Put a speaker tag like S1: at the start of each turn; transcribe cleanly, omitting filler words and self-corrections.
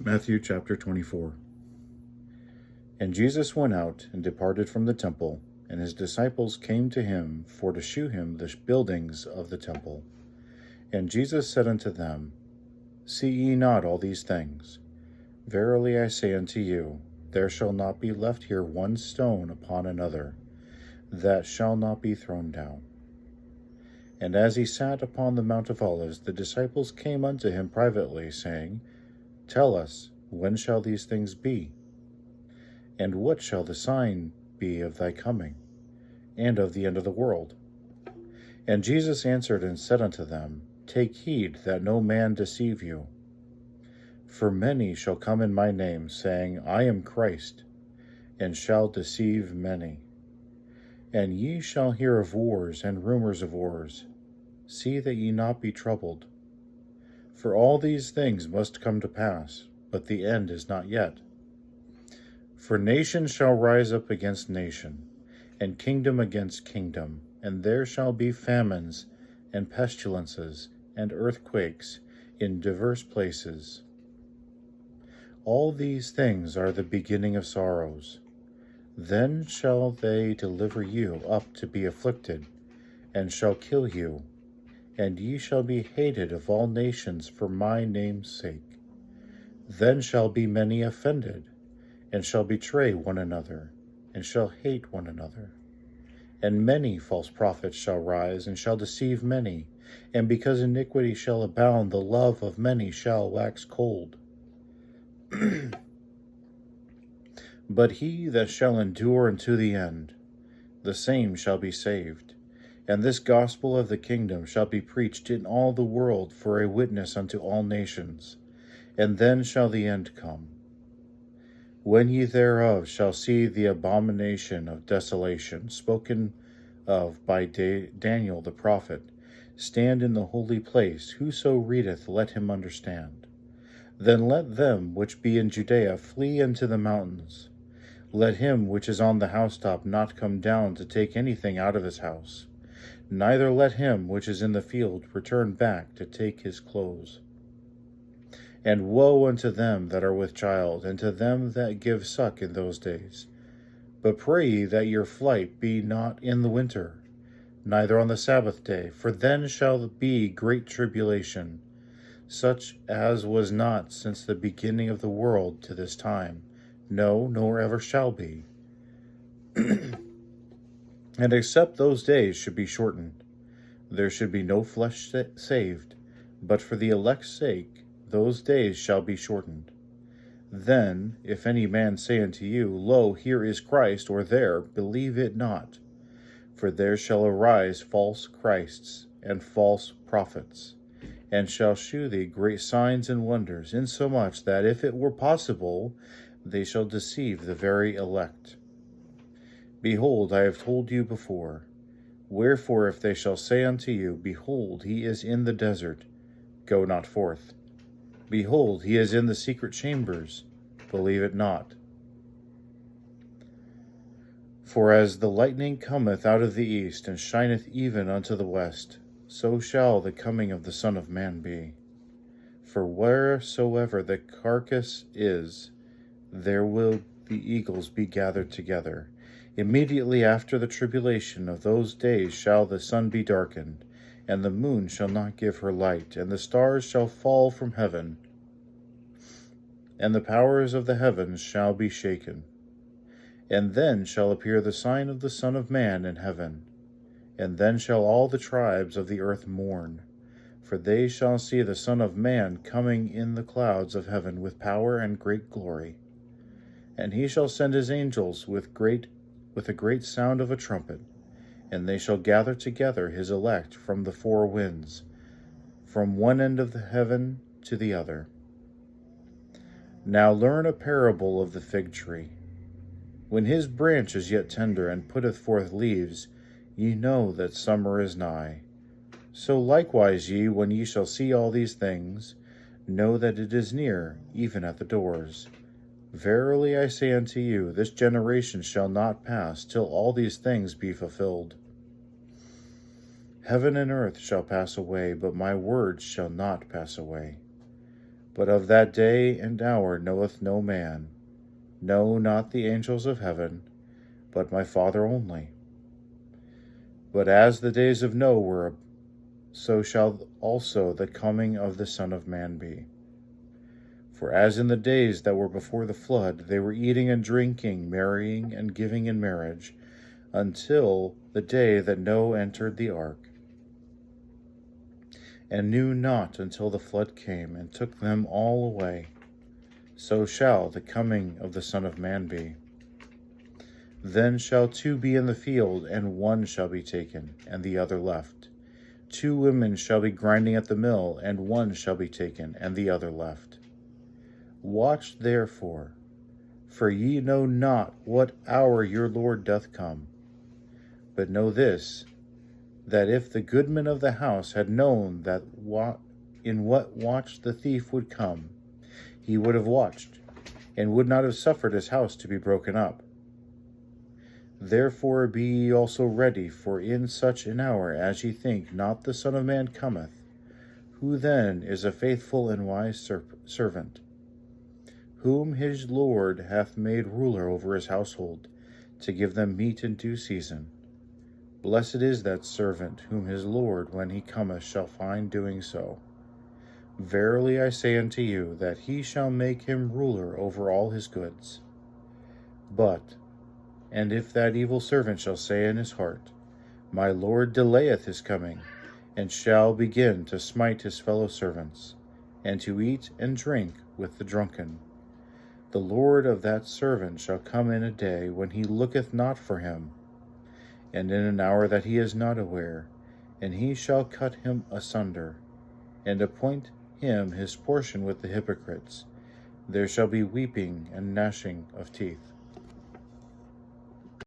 S1: Matthew chapter 24. And Jesus went out and departed from the temple, and his disciples came to him for to shew him the buildings of the temple. And Jesus said unto them, See ye not all these things? Verily I say unto you, there shall not be left here one stone upon another, that shall not be thrown down. And as he sat upon the Mount of Olives, the disciples came unto him privately, saying, Tell us, when shall these things be? And what shall the sign be of thy coming, and of the end of the world? And Jesus answered and said unto them, Take heed that no man deceive you. For many shall come in my name, saying, I am Christ, and shall deceive many. And ye shall hear of wars and rumors of wars. See that ye not be troubled. For all these things must come to pass, but the end is not yet. For nation shall rise up against nation, and kingdom against kingdom, and there shall be famines, and pestilences, and earthquakes in divers places. All these things are the beginning of sorrows. Then shall they deliver you up to be afflicted, and shall kill you, and ye shall be hated of all nations for my name's sake. Then shall be many offended, and shall betray one another, and shall hate one another. And many false prophets shall rise, and shall deceive many. And because iniquity shall abound, the love of many shall wax cold. But he that shall endure unto the end, the same shall be saved. And this gospel of the kingdom shall be preached in all the world for a witness unto all nations, and then shall the end come. When ye thereof shall see the abomination of desolation spoken of by Daniel the prophet, stand in the holy place, whoso readeth, let him understand. Then let them which be in Judea flee into the mountains. Let him which is on the housetop not come down to take anything out of his house, neither let him which is in the field return back to take his clothes. And woe unto them that are with child, and to them that give suck in those days. But pray ye that your flight be not in the winter, neither on the Sabbath day, for then shall be great tribulation, such as was not since the beginning of the world to this time, no, nor ever shall be. And except those days should be shortened, there should be no flesh saved, but for the elect's sake those days shall be shortened. Then, if any man say unto you, Lo, here is Christ, or there, believe it not. For there shall arise false Christs and false prophets, and shall shew thee great signs and wonders, insomuch that, if it were possible, they shall deceive the very elect. Behold, I have told you before. Wherefore, if they shall say unto you, Behold, he is in the desert, go not forth. Behold, he is in the secret chambers, believe it not. For as the lightning cometh out of the east, and shineth even unto the west, so shall the coming of the Son of Man be. For wheresoever the carcass is, there will the eagles be gathered together. Immediately after the tribulation of those days shall the sun be darkened, and the moon shall not give her light, and the stars shall fall from heaven, and the powers of the heavens shall be shaken. And then shall appear the sign of the Son of Man in heaven. And then shall all the tribes of the earth mourn, for they shall see the Son of Man coming in the clouds of heaven with power and great glory. And he shall send his angels with a great sound of a trumpet, and they shall gather together his elect from the four winds, from one end of the heaven to the other. Now learn a parable of the fig tree. When his branch is yet tender, and putteth forth leaves, ye know that summer is nigh. So likewise ye, when ye shall see all these things, know that it is near, even at the doors. Verily I say unto you, this generation shall not pass till all these things be fulfilled. Heaven and earth shall pass away, but my words shall not pass away. But of that day and hour knoweth no man, no, not the angels of heaven, but my Father only. But as the days of Noah were, so shall also the coming of the Son of Man be. For as in the days that were before the flood, they were eating and drinking, marrying and giving in marriage, until the day that Noah entered the ark, and knew not until the flood came and took them all away, so shall the coming of the Son of Man be. Then shall two be in the field, and one shall be taken, and the other left. 2 women shall be grinding at the mill, and one shall be taken, and the other left. Watch therefore, for ye know not what hour your Lord doth come. But know this, that if the goodman of the house had known that in what watch the thief would come, he would have watched, and would not have suffered his house to be broken up. Therefore be ye also ready, for in such an hour as ye think not the Son of Man cometh. Who then is a faithful and wise servant, whom his Lord hath made ruler over his household, to give them meat in due season? Blessed is that servant whom his Lord, when he cometh, shall find doing so. Verily I say unto you, that he shall make him ruler over all his goods. And if that evil servant shall say in his heart, My Lord delayeth his coming, and shall begin to smite his fellow servants, and to eat and drink with the drunken, the Lord of that servant shall come in a day when he looketh not for him, and in an hour that he is not aware, and he shall cut him asunder, and appoint him his portion with the hypocrites. There shall be weeping and gnashing of teeth.